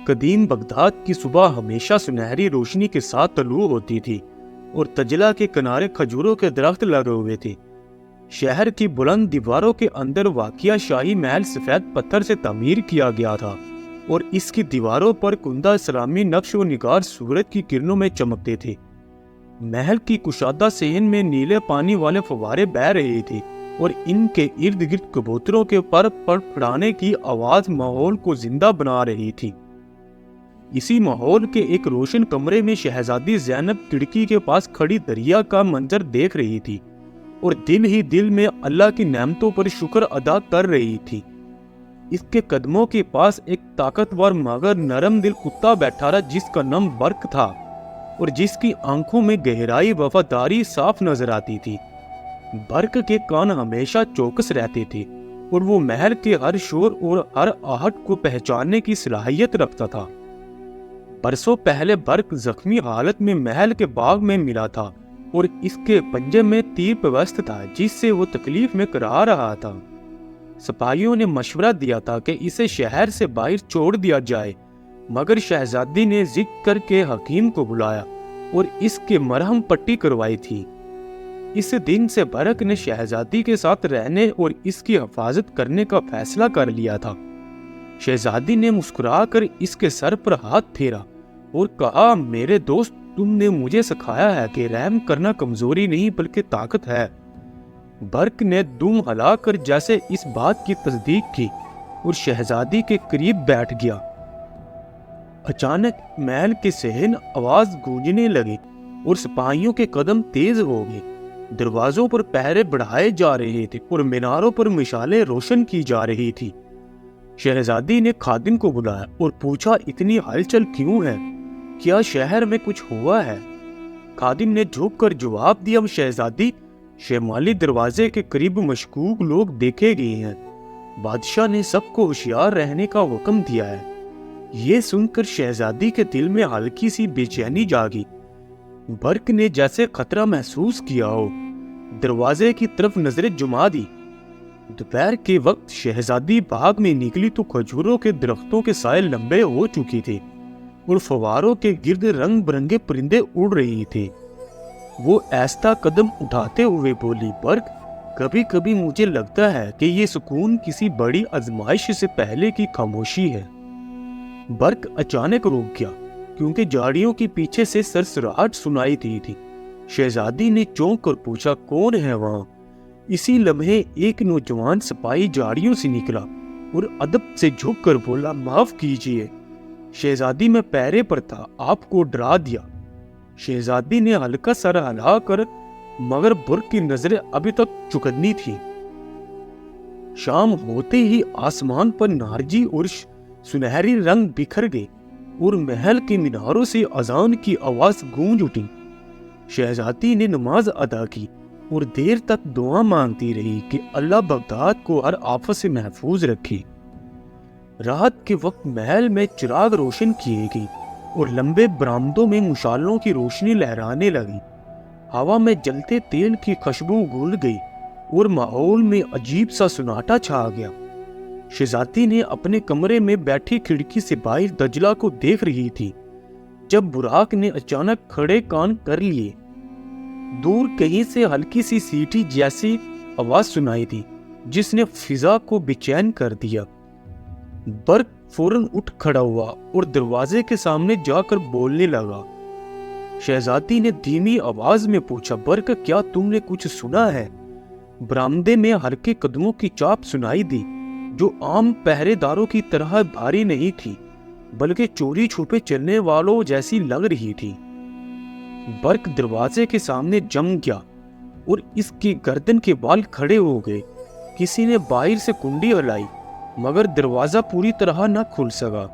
قدیم بغداد کی صبح ہمیشہ سنہری روشنی کے ساتھ طلوع ہوتی تھی اور تجلا کے کنارے کھجوروں کے درخت لگے ہوئے تھے۔ شہر کی بلند دیواروں کے اندر واقع شاہی محل سفید پتھر سے تعمیر کیا گیا تھا اور اس کی دیواروں پر کندہ اسلامی نقش و نگار سورج کی کرنوں میں چمکتے تھے۔ محل کی کشادہ صحن میں نیلے پانی والے فوارے بہہ رہے تھے اور ان کے ارد گرد کبوتروں کے پر پھڑانے کی آواز ماحول کو زندہ بنا رہی تھی۔ اسی ماحول کے ایک روشن کمرے میں شہزادی زینب کھڑکی کے پاس کھڑی دریا کا منظر دیکھ رہی تھی اور دل ہی دل میں اللہ کی نعمتوں پر شکر ادا کر رہی تھی۔ اس کے قدموں کے پاس ایک طاقتور مگر نرم دل کتا بیٹھا رہا جس کا نام برق تھا اور جس کی آنکھوں میں گہرائی وفاداری صاف نظر آتی تھی۔ برق کے کان ہمیشہ چوکس رہتے تھے اور وہ محل کے ہر شور اور ہر آہٹ کو پہچاننے کی صلاحیت رکھتا تھا۔ برسوں پہلے برق زخمی حالت میں محل کے باغ میں ملا تھا اور اس کے پنجے میں تیر پیوست تھا جس سے وہ تکلیف میں کرا رہا تھا۔ سپاہیوں نے مشورہ دیا تھا کہ اسے شہر سے باہر چھوڑ دیا جائے، مگر شہزادی نے ضد کر کے حکیم کو بلایا اور اس کے مرہم پٹی کروائی تھی۔ اس دن سے برق نے شہزادی کے ساتھ رہنے اور اس کی حفاظت کرنے کا فیصلہ کر لیا تھا۔ شہزادی نے مسکرا کر اس کے سر پر ہاتھ پھیرا اور کہا، میرے دوست، تم نے مجھے سکھایا ہے کہ رحم کرنا کمزوری نہیں بلکہ طاقت ہے۔ برق نے دم ہلا کر جیسے اس بات کی تصدیق کی اور شہزادی کے قریب بیٹھ گیا۔ اچانک محل کے صحن آواز گونجنے لگی اور سپاہیوں کے قدم تیز ہو گئے۔ دروازوں پر پہرے بڑھائے جا رہے تھے اور میناروں پر مشالیں روشن کی جا رہی تھی۔ شہزادی نے خادم کو بلایا اور پوچھا، اتنی ہلچل کیوں ہے؟ کیا شہر میں کچھ ہوا ہے؟ خادم نے جھک کر جواب دیا، شہزادی، شمالی دروازے کے قریب مشکوک لوگ دیکھے گئے ہیں۔ بادشاہ نے سب کو ہوشیار رہنے کا حکم دیا ہے۔ یہ سن کر شہزادی کے دل میں ہلکی سی بے چینی جاگی۔ برق نے جیسے خطرہ محسوس کیا ہو دروازے کی طرف نظریں جما دی۔ دوپہر کے وقت شہزادی باغ میں نکلی تو کھجوروں کے درختوں کے سائے لمبے ہو چکی تھے اور فواروں کے گرد رنگ برنگے پرندے اڑ رہے تھے۔ وہ آہستہ قدم اٹھاتے ہوئے بولی، برق، کبھی کبھی مجھے لگتا ہے کہ یہ سکون کسی بڑی آزمائش سے پہلے کی خاموشی ہے۔ برق اچانک رک گیا کیونکہ جھاڑیوں کے پیچھے سے سرسراہٹ سنائی دی تھی۔ شہزادی نے چونک کر پوچھا، کون ہے وہاں؟ اسی لمحے ایک نوجوان سپاہی جھاڑیوں سے نکلا اور ادب سے جھک کر بولا، معاف کیجیے شہزادی، میں پہرے پر تھا، آپ کو ڈرا دیا۔ شہزادی نے ہلکا سر ہلا کر، مگر برق کی نظریں ابھی تک چکندی تھی۔ شام ہوتے ہی آسمان پر نارنجی اور سنہری رنگ بکھر گئے اور محل کے میناروں سے اذان کی آواز گونج اٹھی۔ شہزادی نے نماز ادا کی اور دیر تک دعا مانگتی رہی کہ اللہ بغداد کو ہر آفت سے محفوظ رکھے۔ رات کے وقت محل میں چراغ روشن کیے گئے اور لمبے برآمدوں میں مشالوں کی روشنی لہرانے لگی۔ ہوا میں جلتے تیل کی خوشبو گھل گئی اور ماحول میں عجیب سا سناٹا چھا گیا۔ شہزادی نے اپنے کمرے میں بیٹھی کھڑکی سے باہر دجلہ کو دیکھ رہی تھی جب براق نے اچانک کھڑے کان کر لیے۔ دور کہیں سے ہلکی سی سیٹی جیسی آواز سنائی تھی جس نے فضا کو بے چین کر دیا۔ برق فوراً اٹھ کھڑا ہوا اور دروازے کے سامنے جا کر بولنے لگا۔ شہزادی نے دھیمی آواز میں پوچھا، برق، کیا تم نے کچھ سنا ہے؟ برآمدے میں ہلکے قدموں کی چاپ سنائی دی جو عام پہرے داروں کی طرح بھاری نہیں تھی بلکہ چوری چھپے چلنے والوں جیسی لگ رہی تھی۔ برق دروازے کے سامنے جم گیا اور اس کی گردن کے بال کھڑے ہو گئے۔ کسی نے باہر سے کنڈی ہلائی مگر دروازہ پوری طرح نہ کھل سکا۔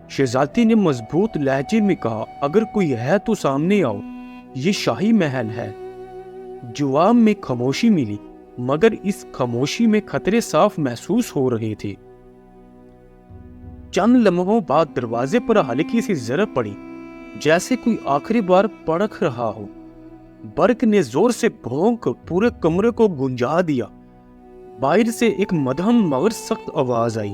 شہزادی نے مضبوط لہجے میں کہا، اگر کوئی ہے تو سامنے آؤ، یہ شاہی محل ہے۔ جواب میں خاموشی ملی مگر اس خاموشی میں خطرے صاف محسوس ہو رہے تھے۔ چند لمحوں بعد دروازے پر ہلکی سی ضرب پڑی جیسے کوئی آخری بار پڑک رہا ہو۔ برق نے زور سے بھونک پورے کمرے کو گنجا دیا۔ باہر سے ایک مدھم مگر سخت آواز آئی،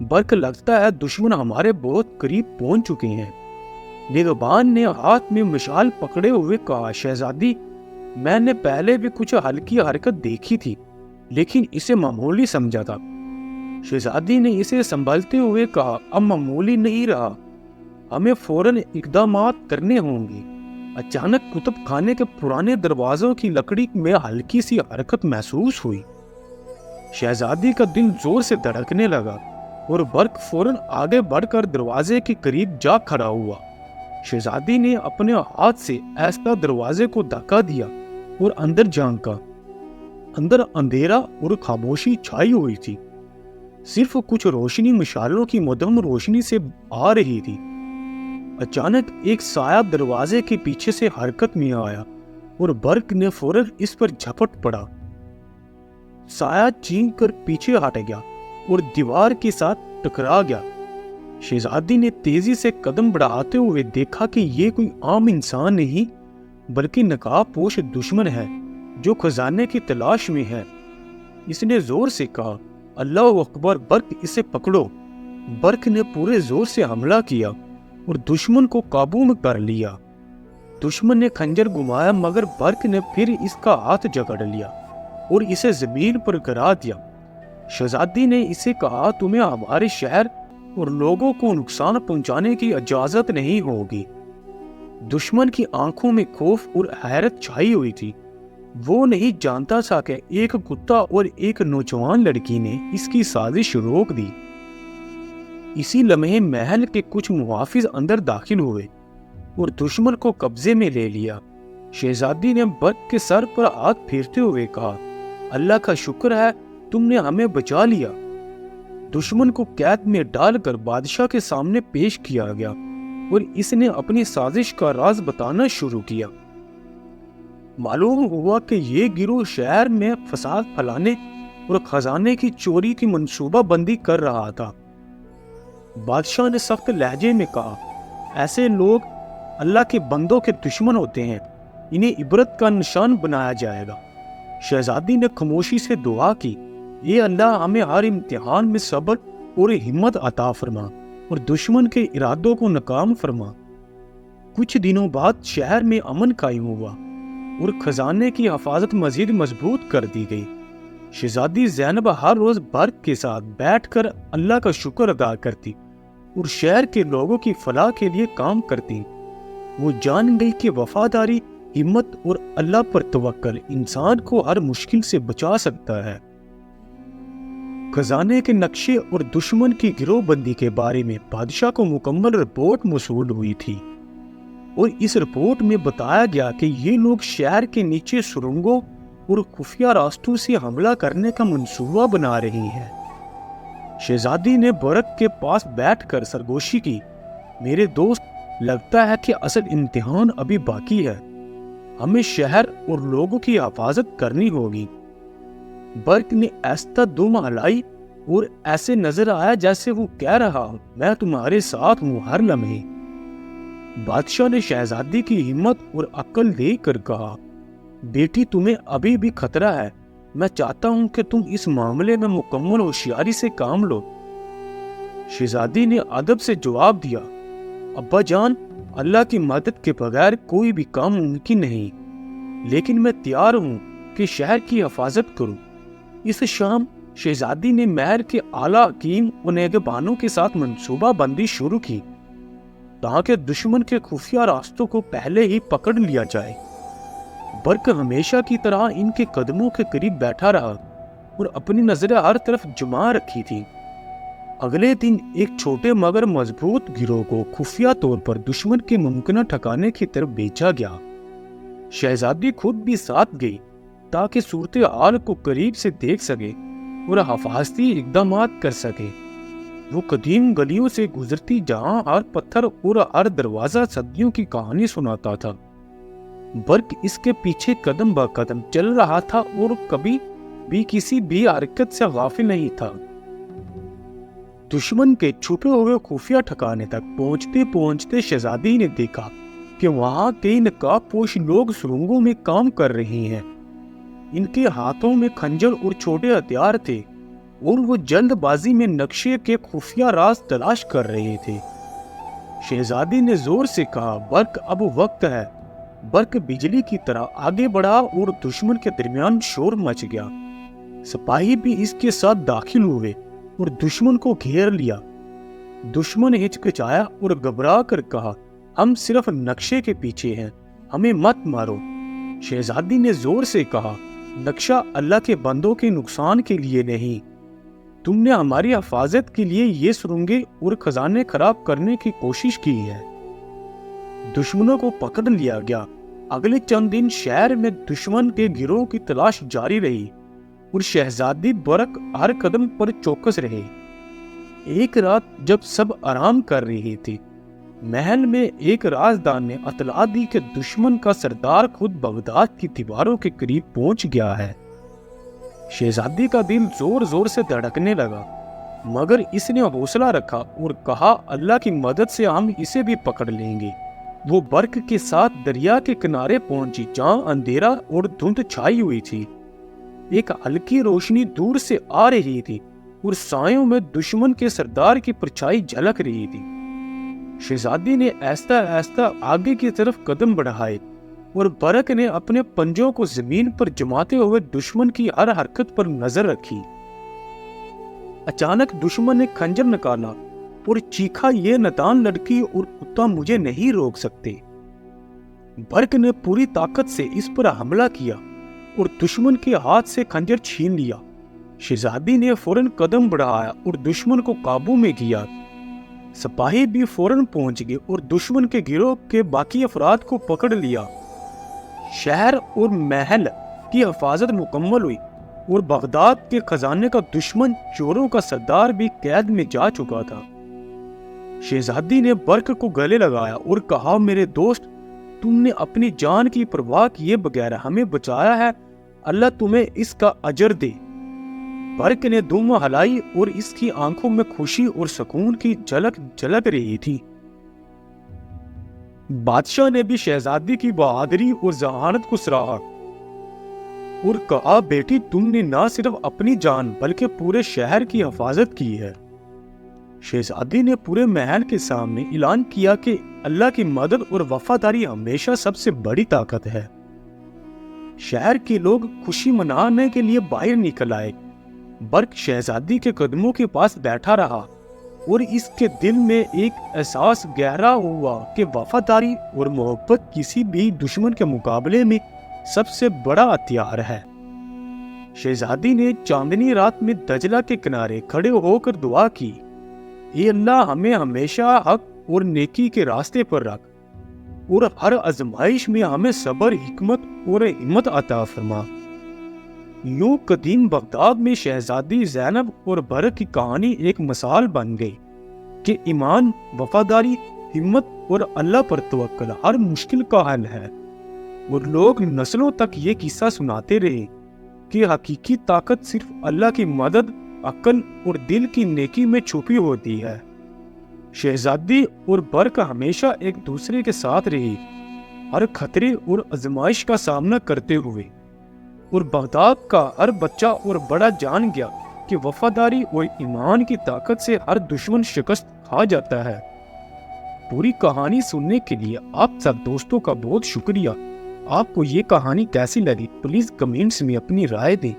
برق لگتا ہے دشمن ہمارے بہت قریب پہنچ چکے ہیں۔ نگہبان نے ہاتھ میں مشال پکڑے ہوئے کہا، شہزادی میں نے پہلے بھی کچھ ہلکی حرکت دیکھی تھی لیکن اسے معمولی سمجھا تھا۔ شہزادی نے اسے سنبھالتے ہوئے کہا، اب معمولی نہیں رہا، ہمیں فوراً اقدامات کرنے ہوں گے۔ اچانک کتب خانے کے پرانے دروازوں کی لکڑی میں ہلکی سی حرکت محسوس ہوئی۔ شہزادی کا دل زور سے دھڑکنے لگا اور برق فوراً آگے بڑھ کر دروازے کے قریب جا کھڑا ہوا۔ شہزادی نے اپنے ہاتھ سے ایسا دروازے کو دھکا دیا اور اندر جھانکا۔ اندر اندھیرا اور خاموشی چھائی ہوئی تھی، صرف کچھ روشنی مشالوں کی مدھم روشنی سے آ رہی تھی۔ اچانک ایک سایہ دروازے کے پیچھے سے حرکت میں آیا اور برق نے فوراً اس پر جھپٹ پڑا۔ سایہ چین کر پیچھے ہٹ گیا اور دیوار کے ساتھ ٹکرا گیا۔ شہزادی نے تیزی سے قدم بڑھاتے ہوئے دیکھا کہ یہ کوئی عام انسان نہیں بلکہ نقاب پوش دشمن ہے جو خزانے کی تلاش میں ہے۔ اس نے زور سے کہا، اللہ اکبر، برق اسے پکڑو۔ برق نے پورے زور سے حملہ کیا اور دشمن کو قابو میں کر لیا۔ دشمن نے خنجر گھمایا مگر برق نے پھر اس کا ہاتھ جکڑ لیا اور اسے زمین پر گرا دیا۔ شہزادی نے اسے کہا، تمہیں ہمارے شہر اور لوگوں کو نقصان پہنچانے کی اجازت نہیں ہوگی۔ دشمن کی آنکھوں میں خوف اور حیرت چھائی ہوئی تھی۔ وہ نہیں جانتا تھا کہ ایک کتا اور ایک نوجوان لڑکی نے اس کی سازش روک دی۔ اسی لمحے محل کے کچھ محافظ اندر داخل ہوئے اور دشمن کو قبضے میں لے لیا۔ شہزادی نے برق کے سر پر ہاتھ پھیرتے ہوئے کہا، اللہ کا شکر ہے تم نے ہمیں بچا لیا۔ دشمن کو قید میں ڈال کر بادشاہ کے سامنے پیش کیا گیا اور اس نے اپنی سازش کا راز بتانا شروع کیا۔ معلوم ہوا کہ یہ گروہ شہر میں فساد پھیلانے اور خزانے کی چوری کی منصوبہ بندی کر رہا تھا۔ بادشاہ نے سخت لہجے میں کہا، ایسے لوگ اللہ کے بندوں کے دشمن ہوتے ہیں، انہیں عبرت کا نشان بنایا جائے گا۔ شہزادی نے خاموشی سے دعا کی، اے اللہ ہمیں ہر امتحان میں صبر اور ہمت عطا فرما اور دشمن کے ارادوں کو ناکام فرما۔ کچھ دنوں بعد شہر میں امن قائم ہوا اور خزانے کی حفاظت مزید مضبوط کر دی گئی۔ شہزادی زینب ہر روز برق کے ساتھ بیٹھ کر اللہ کا شکر ادا کرتی اور شہر کے لوگوں کی فلاح کے لیے کام کرتی۔ وہ جان گئی کہ وفاداری، ہمت اور اللہ پر توکل انسان کو ہر مشکل سے بچا سکتا ہے۔ خزانے کے نقشے اور دشمن کی گروہ بندی کے بارے میں بادشاہ کو مکمل رپورٹ موصول ہوئی تھی اور اس رپورٹ میں بتایا گیا کہ یہ لوگ شہر کے نیچے سرنگوں اور خفیہ راستوں سے حملہ کرنے کا منصوبہ بنا رہی ہیں۔ شہزادی نے برق کے پاس بیٹھ کر سرگوشی کی، میرے دوست، لگتا ہے کہ اصل امتحان ابھی باقی ہے، ہمیں شہر اور لوگوں کی حفاظت کرنی ہوگی۔ برق نے ایسا دم ہلائی اور ایسے نظر آیا جیسے وہ کہہ رہا، میں تمہارے ساتھ ہوں ہر لمحے۔ بادشاہ نے شہزادی کی ہمت اور عقل دیکھ کر کہا، بیٹی تمہیں ابھی بھی خطرہ ہے، میں چاہتا ہوں کہ تم اس معاملے میں مکمل ہوشیاری سے کام لو۔ شہزادی نے ادب سے جواب دیا، ابا جان، اللہ کی مدد کے بغیر کوئی بھی کام ممکن نہیں، لیکن میں تیار ہوں کہ شہر کی حفاظت کروں۔ اس شام شہزادی نے محل کے اعلیٰ حکیم و نگہبانوں کے ساتھ منصوبہ بندی شروع کی تاکہ دشمن کے خفیہ راستوں کو پہلے ہی پکڑ لیا جائے۔ برق ہمیشہ کی طرح ان کے قدموں کے قریب بیٹھا رہا اور اپنی نظریں ہر طرف جما رکھی تھی۔ اگلے دن ایک چھوٹے مگر مضبوط گروہ کو خفیہ طور پر دشمن کے ممکنہ ٹھکانے کی طرف بھیجا گیا۔ شہزادی خود بھی ساتھ گئی تاکہ صورتحال کو قریب سے دیکھ سکے اور حفاظتی اقدامات کر سکے۔ وہ قدیم گلیوں سے گزرتی جہاں ہر پتھر اور ہر دروازہ صدیوں کی کہانی سناتا تھا۔ برق اس کے پیچھے قدم با قدم چل رہا تھا اور کبھی بھی کسی بھی حرکت سے غافل نہیں تھا۔ دشمن کے چھپے ہوئے خفیہ ٹھکانے تک پہنچتے پہنچتے شہزادی نے دیکھا کہ وہاں کئی نقاب پوش لوگ سرنگوں میں کام کر رہے ہیں۔ ان کے ہاتھوں میں خنجر اور چھوٹے ہتھیار تھے اور وہ جلد بازی میں نقشے کے خفیہ راز تلاش کر رہے تھے۔ شہزادی نے زور سے کہا، برق اب وقت ہے۔ برق بجلی کی طرح آگے بڑھا اور دشمن کے درمیان شور مچ گیا۔ سپاہی بھی اس کے ساتھ داخل ہوئے اور دشمن کو گھیر لیا۔ دشمن ہچکچایا اور گھبرا کر کہا، ہم صرف نقشے کے پیچھے ہیں، ہمیں مت مارو۔ شہزادی نے زور سے کہا، نقشہ اللہ کے بندوں کے نقصان کے لیے نہیں۔ تم نے ہماری حفاظت کے لیے یہ سرنگیں اور خزانے خراب کرنے کی کوشش کی ہے۔ دشمنوں کو پکڑ لیا گیا۔ اگلے چند دن شہر میں دشمن کے گروہ کی تلاش جاری رہی اور شہزادی برق ہر قدم پر چوکس رہے۔ ایک رات جب سب آرام کر رہے تھے، محل میں ایک رازدار نے اطلاع دی کہ دشمن کا سردار خود بغداد کی دیواروں کے قریب پہنچ گیا ہے۔ شہزادی کا دل زور زور سے دھڑکنے لگا، مگر اس نے حوصلہ رکھا اور کہا، اللہ کی مدد سے ہم اسے بھی پکڑ لیں گے۔ وہ برق کے ساتھ دریا کے کنارے پہنچی جہاں اندھیرا اور دھند چھائی ہوئی تھی۔ ایک ہلکی روشنی دور سے آ رہی تھی اور سایوں میں دشمن کے سردار کی پرچھائی جھلک رہی تھی۔ شہزادی نے آہستہ آہستہ آگے کی طرف قدم بڑھائے اور برق نے اپنے پنجوں کو زمین پر جماتے ہوئے دشمن کی ہر حرکت پر نظر رکھی۔ اچانک دشمن نے خنجر نکالا اور چیخا، یہ نادان لڑکی اور کتا مجھے نہیں روک سکتے۔ برق نے پوری طاقت سے اس پر حملہ کیا اور دشمن کے ہاتھ سے خنجر چھین لیا۔ شہزادی نے فوراً قدم بڑھایا اور دشمن کو قابو میں کیا۔ سپاہی بھی فوراً پہنچ گئے اور دشمن کے گروہ کے باقی افراد کو پکڑ لیا۔ شہر اور محل کی حفاظت مکمل ہوئی اور بغداد کے خزانے کا دشمن چوروں کا سردار بھی قید میں جا چکا تھا۔ شہزادی نے برق کو گلے لگایا اور کہا، میرے دوست، تم نے اپنی جان کی پرواہ کیے بغیر ہمیں بچایا ہے، اللہ تمہیں اس کا اجر دے۔ برق نے دم ہلائی اور اس کی آنکھوں میں خوشی اور سکون کی جھلک جھلک رہی تھی۔ بادشاہ نے بھی شہزادی کی بہادری اور ذہانت کو سراہا اور کہا، بیٹی، تم نے نہ صرف اپنی جان بلکہ پورے شہر کی حفاظت کی ہے۔ شہزادی نے پورے محل کے سامنے اعلان کیا کہ اللہ کی مدد اور وفاداری ہمیشہ سب سے بڑی طاقت ہے۔ شہر کے لوگ خوشی منانے کے لیے باہر نکل آئے۔ برق شہزادی کے قدموں کے پاس بیٹھا رہا اور اس کے دل میں ایک احساس گہرا ہوا کہ وفاداری اور محبت کسی بھی دشمن کے مقابلے میں سب سے بڑا ہتھیار ہے۔ شہزادی نے چاندنی رات میں دجلہ کے کنارے کھڑے ہو کر دعا کی، اے اللہ، ہمیں ہمیشہ حق اور نیکی کے راستے پر رکھ اور ہر آزمائش میں ہمیں صبر، حکمت اور ہمت عطا فرما۔ یوں قدیم بغداد میں شہزادی زینب اور برق کی کہانی ایک مثال بن گئی کہ ایمان، وفاداری، ہمت اور اللہ پر توکل ہر مشکل کا حل ہے، اور لوگ نسلوں تک یہ قصہ سناتے رہے کہ حقیقی طاقت صرف اللہ کی مدد، عقل اور دل کی نیکی میں چھپی ہوتی ہے۔ شہزادی اور برق ہمیشہ ایک دوسرے کے ساتھ رہے، ہر خطرے اور آزمائش کا سامنا کرتے ہوئے، اور بغداد کا ہر بچہ اور بڑا جان گیا کہ وفاداری اور ایمان کی طاقت سے ہر دشمن شکست کھا جاتا ہے۔ پوری کہانی سننے کے لیے آپ سب دوستوں کا بہت شکریہ۔ آپ کو یہ کہانی کیسی لگی پلیز کمنٹس میں اپنی رائے دیں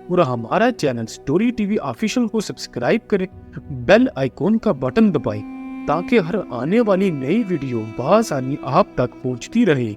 اور ہمارا channel story T V official کو سبسکرائب کریں، بیل آئیکن کا بٹن دبائیں تاکہ ہر آنے والی نئی ویڈیو بآسانی آپ تک پہنچتی رہے۔